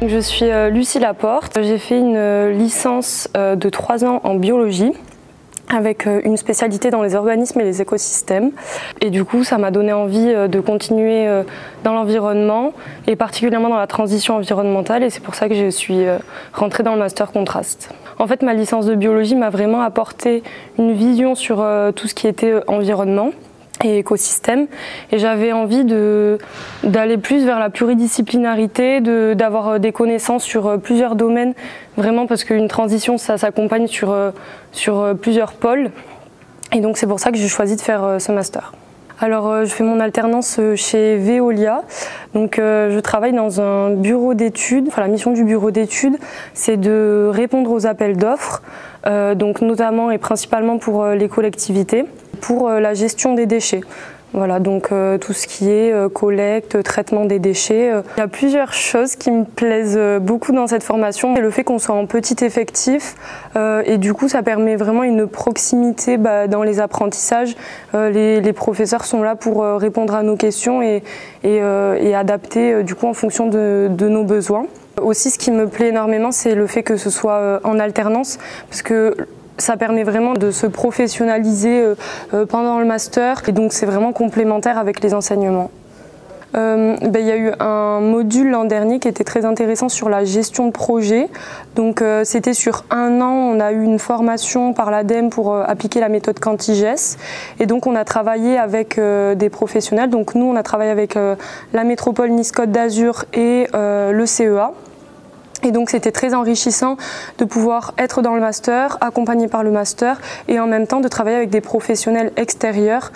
Je suis Lucie Laporte, j'ai fait une licence de 3 ans en biologie avec une spécialité dans les organismes et les écosystèmes. Et du coup, ça m'a donné envie de continuer dans l'environnement et particulièrement dans la transition environnementale, et c'est pour ça que je suis rentrée dans le master Contraste. En fait, ma licence de biologie m'a vraiment apporté une vision sur tout ce qui était environnement et écosystème, et j'avais envie d'aller plus vers la pluridisciplinarité, d'avoir des connaissances sur plusieurs domaines, vraiment parce qu'une transition ça s'accompagne sur plusieurs pôles, et donc c'est pour ça que j'ai choisi de faire ce master. Alors je fais mon alternance chez Veolia, donc je travaille dans un bureau d'études. Enfin, la mission du bureau d'études, c'est de répondre aux appels d'offres, donc notamment et principalement pour les collectivités, pour la gestion des déchets. Voilà, donc tout ce qui est collecte, traitement des déchets. Il y a plusieurs choses qui me plaisent beaucoup dans cette formation. Le fait qu'on soit en petit effectif, et du coup ça permet vraiment une proximité dans les apprentissages. Les professeurs sont là pour répondre à nos questions et adapter du coup en fonction de nos besoins. Aussi, ce qui me plaît énormément, c'est le fait que ce soit en alternance, parce que ça permet vraiment de se professionnaliser pendant le master, et donc c'est vraiment complémentaire avec les enseignements. Il y a eu un module l'an dernier qui était très intéressant sur la gestion de projet. Donc c'était sur 1 an, on a eu une formation par l'ADEME pour appliquer la méthode Cantigès, et donc on a travaillé avec des professionnels. Donc nous on a travaillé avec la métropole Nice-Côte d'Azur et le CEA. Et donc c'était très enrichissant de pouvoir être dans le master, accompagné par le master, et en même temps de travailler avec des professionnels extérieurs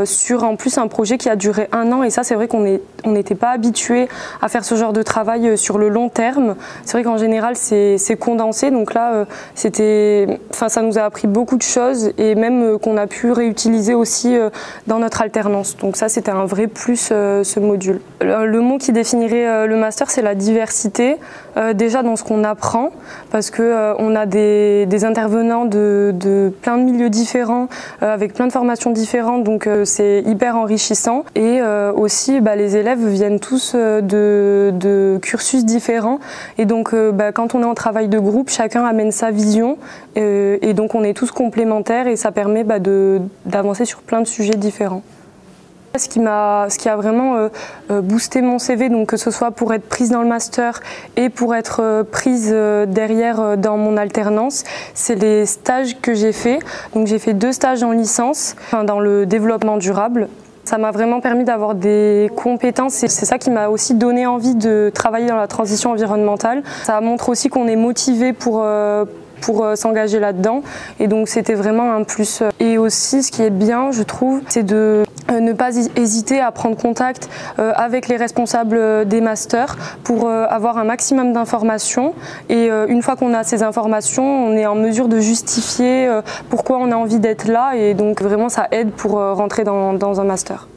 sur en plus un projet qui a duré 1 an. Et ça, c'est vrai qu'on n'était pas habitué à faire ce genre de travail sur le long terme. C'est vrai qu'en général c'est condensé, donc là ça nous a appris beaucoup de choses, et même qu'on a pu réutiliser aussi dans notre alternance. Donc ça, c'était un vrai plus, ce module. Le mot qui définirait le master, c'est la diversité. Déjà dans ce qu'on apprend, parce que on a des intervenants de plein de milieux différents, avec plein de formations différentes, donc c'est hyper enrichissant. Et aussi les élèves viennent tous de cursus différents, et donc quand on est en travail de groupe, chacun amène sa vision, et donc on est tous complémentaires, et ça permet d'avancer sur plein de sujets différents. Ce qui a vraiment boosté mon CV, donc que ce soit pour être prise dans le master et pour être prise derrière dans mon alternance, c'est les stages que j'ai faits. Donc j'ai fait 2 stages en licence, dans le développement durable. Ça m'a vraiment permis d'avoir des compétences, et c'est ça qui m'a aussi donné envie de travailler dans la transition environnementale. Ça montre aussi qu'on est motivé pour s'engager là-dedans, et donc c'était vraiment un plus. Et aussi, ce qui est bien, je trouve, c'est de ne pas hésiter à prendre contact avec les responsables des masters pour avoir un maximum d'informations, et une fois qu'on a ces informations, on est en mesure de justifier pourquoi on a envie d'être là, et donc vraiment ça aide pour rentrer dans un master.